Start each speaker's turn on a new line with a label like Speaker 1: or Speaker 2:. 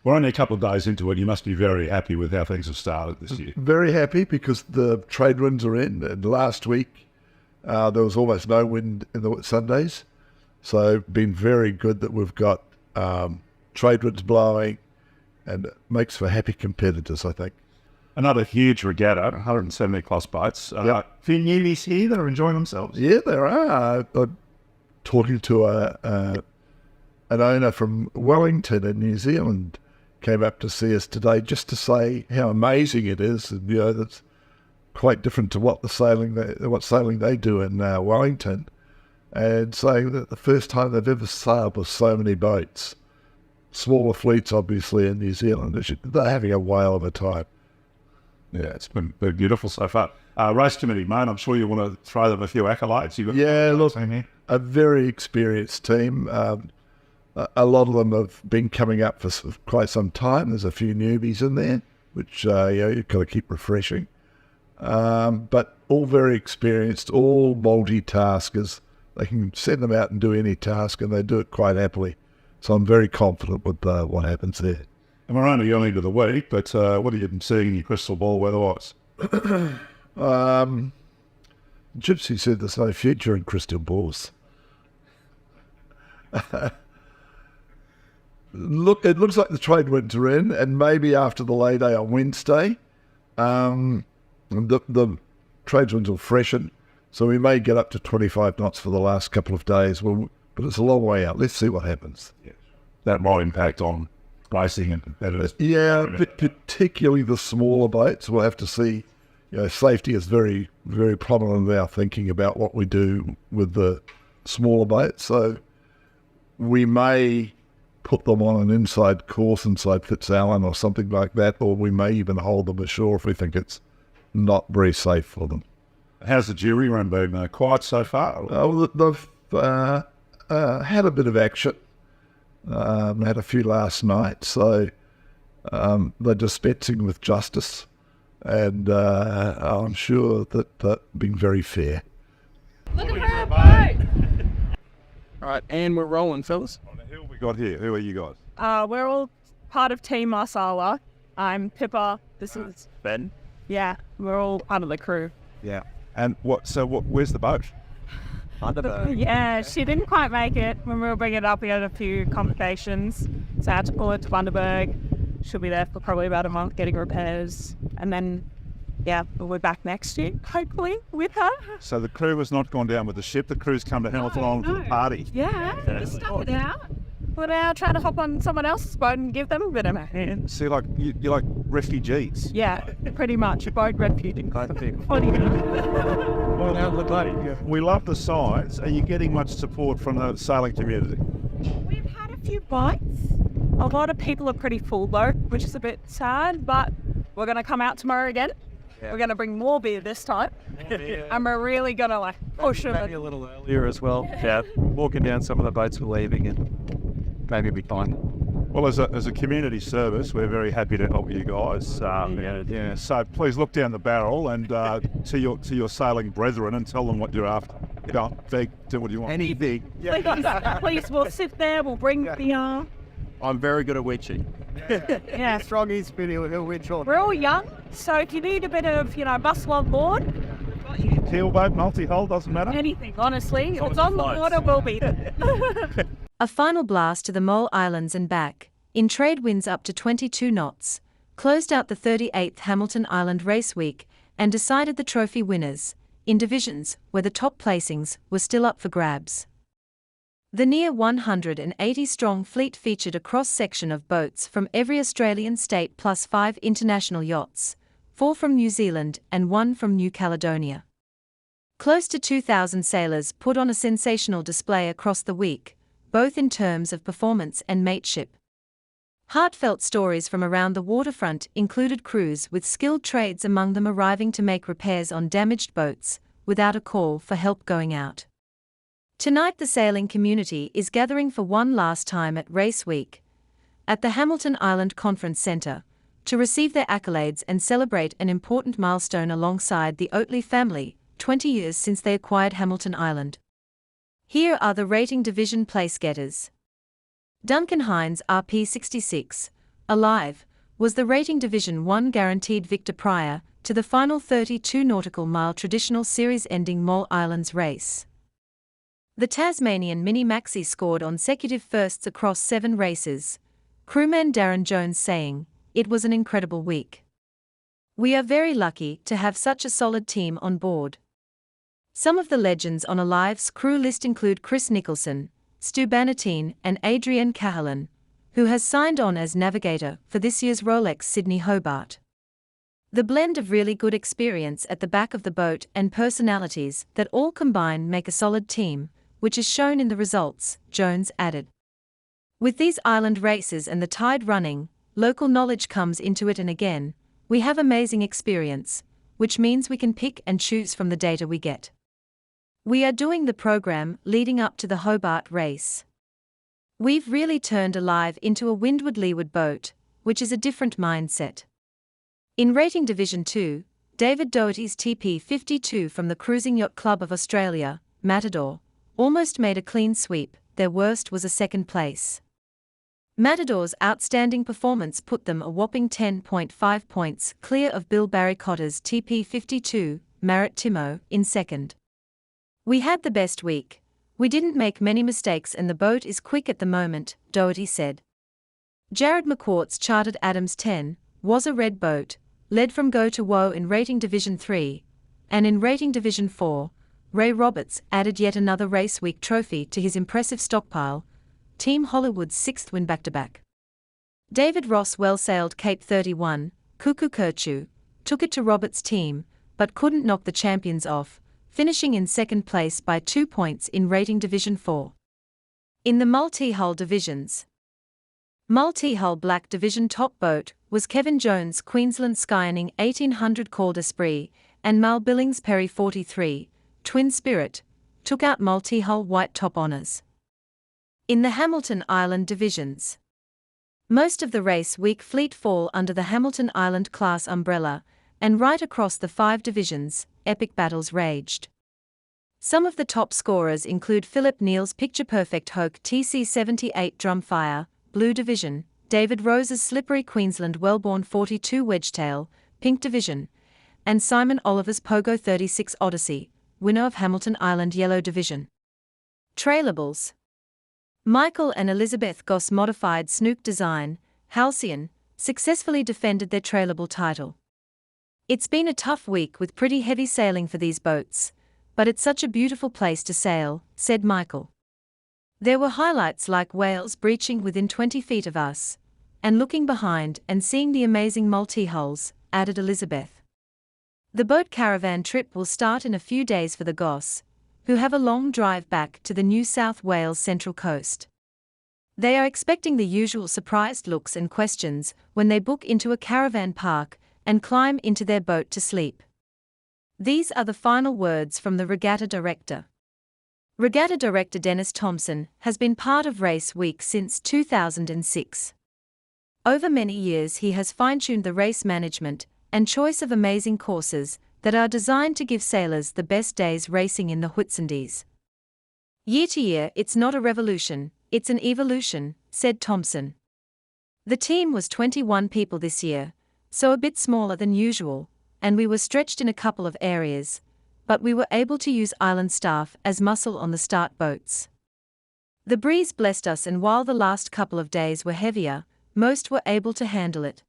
Speaker 1: We're only a couple of days into it. You must be very happy with how things have started this year.
Speaker 2: Very happy because the trade winds are in. And last week, there was almost no wind in the Sundays. So been very good that we've got trade winds blowing, and it makes for happy competitors, I think.
Speaker 1: Another huge regatta, 170 plus boats.
Speaker 2: Yep.
Speaker 1: A few newbies here that are enjoying themselves.
Speaker 2: Yeah, there are. I'm talking to an owner from Wellington in New Zealand, came up to see us today just to say how amazing it is, and that's quite different to what sailing they do in Wellington, and saying that the first time they've ever sailed with so many boats, smaller fleets obviously in New Zealand, they're having a whale of a time.
Speaker 1: Yeah, it's been beautiful so far. Race committee, mate, I'm sure you want to throw them a few accolades.
Speaker 2: Look, a very experienced team. A lot of them have been coming up for quite some time. There's a few newbies in there, which you've got to keep refreshing. But all very experienced, all multitaskers. They can send them out and do any task, and they do it quite happily. So I'm very confident with what happens there.
Speaker 1: And we're only early into the week, but what are you seeing in your crystal ball weather-wise?
Speaker 2: Gypsy said there's no future in crystal balls. Look, it looks like the trade winds are in, and maybe after the lay day on Wednesday, the trade winds will freshen, so we may get up to 25 knots for the last couple of days. But it's a long way out. Let's see what happens.
Speaker 1: Yeah. That might impact on racing and competitors.
Speaker 2: Yeah, particularly the smaller boats. We'll have to see. Safety is very, very prominent in our thinking about what we do with the smaller boats. So we may put them on an inside course inside Fitzallen or something like that, or we may even hold them ashore if we think it's not very safe for them.
Speaker 1: How's the jury run been? Quiet so far?
Speaker 2: They've had a bit of action. Had a few last night, so they're dispensing with justice, and I'm sure that they're being very fair.
Speaker 3: Look at her boat!
Speaker 4: All right, and we're rolling, fellas.
Speaker 1: Who have we got here? Who are you guys?
Speaker 3: We're all part of Team Marsala. I'm Pippa. This is
Speaker 4: Ben.
Speaker 3: Yeah, we're all part of the crew.
Speaker 1: Yeah. And where's the boat?
Speaker 3: Yeah, she didn't quite make it. When we were bringing it up, we had a few complications. So I had to pull it to Bundaberg. She'll be there for probably about a month getting repairs. And then, we'll be back next year, hopefully, with her.
Speaker 1: So the crew has not gone down with the ship. The crew's come to Hamilton Island for the party.
Speaker 3: Yeah, just stuck it out. We're now trying to hop on someone else's boat and give them a bit of a hand.
Speaker 1: So you're like refugees.
Speaker 3: Yeah, pretty much. A boat refugee. Funny.
Speaker 1: Well, now look, we love the signs. Are you getting much support from the sailing community?
Speaker 3: We've had a few bites. A lot of people are pretty full though, which is a bit sad, but we're going to come out tomorrow again. Yeah. We're going to bring more beer this time. And we're really going to push them.
Speaker 4: Maybe a little earlier as well. Yeah, walking down some of the boats we're leaving and maybe it'll be fine.
Speaker 1: Well, as a community service, we're very happy to help you guys. So please look down the barrel and to your sailing brethren and tell them what you're after. Veg, do what you want.
Speaker 4: Any big.
Speaker 3: Please, we'll sit there. We'll bring beer.
Speaker 4: I'm very good at witching.
Speaker 3: Yeah.
Speaker 4: Strongest video he'll witch on.
Speaker 3: We're all young, so if you need a bit of, bustle on board,
Speaker 1: keelboat, multi-hull, doesn't matter.
Speaker 3: Anything, honestly. If it's on the water, we'll be there.
Speaker 5: A final blast to the Mole Islands and back, in trade winds up to 22 knots, closed out the 38th Hamilton Island Race Week and decided the trophy winners, in divisions where the top placings were still up for grabs. The near 180-strong fleet featured a cross-section of boats from every Australian state plus 5 international yachts, 4 from New Zealand and 1 from New Caledonia. Close to 2,000 sailors put on a sensational display across the week, both in terms of performance and mateship. Heartfelt stories from around the waterfront included crews with skilled trades among them arriving to make repairs on damaged boats, without a call for help going out. Tonight the sailing community is gathering for one last time at Race Week, at the Hamilton Island Conference Centre, to receive their accolades and celebrate an important milestone alongside the Oatley family, 20 years since they acquired Hamilton Island. Here are the rating division place getters. Duncan Hines RP66, Alive, was the Rating Division 1 guaranteed victor prior to the final 32 nautical mile traditional series-ending Mole Islands race. The Tasmanian Mini Maxi scored consecutive firsts across 7 races, crewman Darren Jones saying, "It was an incredible week. We are very lucky to have such a solid team on board." Some of the legends on Alive's crew list include Chris Nicholson, Stu Bannatyne and Adrian Cahalan, who has signed on as navigator for this year's Rolex Sydney Hobart. The blend of really good experience at the back of the boat and personalities that all combine make a solid team, which is shown in the results, Jones added. With these island races and the tide running, local knowledge comes into it, and again, we have amazing experience, which means we can pick and choose from the data we get. We are doing the program leading up to the Hobart race. We've really turned Alive into a windward-leeward boat, which is a different mindset. In Rating Division 2, David Doherty's TP52 from the Cruising Yacht Club of Australia, Matador, almost made a clean sweep. Their worst was a second place. Matador's outstanding performance put them a whopping 10.5 points clear of Bill Barry-Cotter's TP52, Marit Timo, in second. "We had the best week. We didn't make many mistakes and the boat is quick at the moment," Doherty said. Jared McQuart's chartered Adams 10 was a red boat, led from go to woe in Rating Division 3, and in Rating Division 4, Ray Roberts added yet another race week trophy to his impressive stockpile, Team Hollywood's 6th win back-to-back. David Ross well-sailed Cape 31, Kuku Kirchu, took it to Roberts' team, but couldn't knock the champions off, finishing in second place by 2 points in Rating Division 4. In the multi-hull divisions, multi-hull black division top boat was Kevin Jones' Queensland Skyining 1800 Call d'Esprit, and Mal Billings' Perry 43, Twin Spirit, took out multi-hull white top honours. In the Hamilton Island divisions, most of the race week fleet fall under the Hamilton Island class umbrella, and right across the 5 divisions, epic battles raged. Some of the top scorers include Philip Neal's picture-perfect Hoke TC-78 Drumfire, Blue Division, David Rose's slippery Queensland Wellborn 42 Wedgetail, Pink Division, and Simon Oliver's Pogo 36 Odyssey, winner of Hamilton Island Yellow Division. Trailables. Michael and Elizabeth Goss modified Snook design, Halcyon, successfully defended their trailable title. "It's been a tough week with pretty heavy sailing for these boats, but it's such a beautiful place to sail," said Michael. "There were highlights like whales breaching within 20 feet of us, and looking behind and seeing the amazing multi-hulls," added Elizabeth. The boat caravan trip will start in a few days for the Goss, who have a long drive back to the New South Wales Central Coast. They are expecting the usual surprised looks and questions when they book into a caravan park and climb into their boat to sleep. These are the final words from the regatta director. Regatta Director Dennis Thompson has been part of Race Week since 2006. Over many years he has fine-tuned the race management and choice of amazing courses that are designed to give sailors the best days racing in the Whitsundays. "Year to year it's not a revolution, it's an evolution," said Thompson. "The team was 21 people this year, so a bit smaller than usual, and we were stretched in a couple of areas, but we were able to use island staff as muscle on the start boats. The breeze blessed us, and while the last couple of days were heavier, most were able to handle it."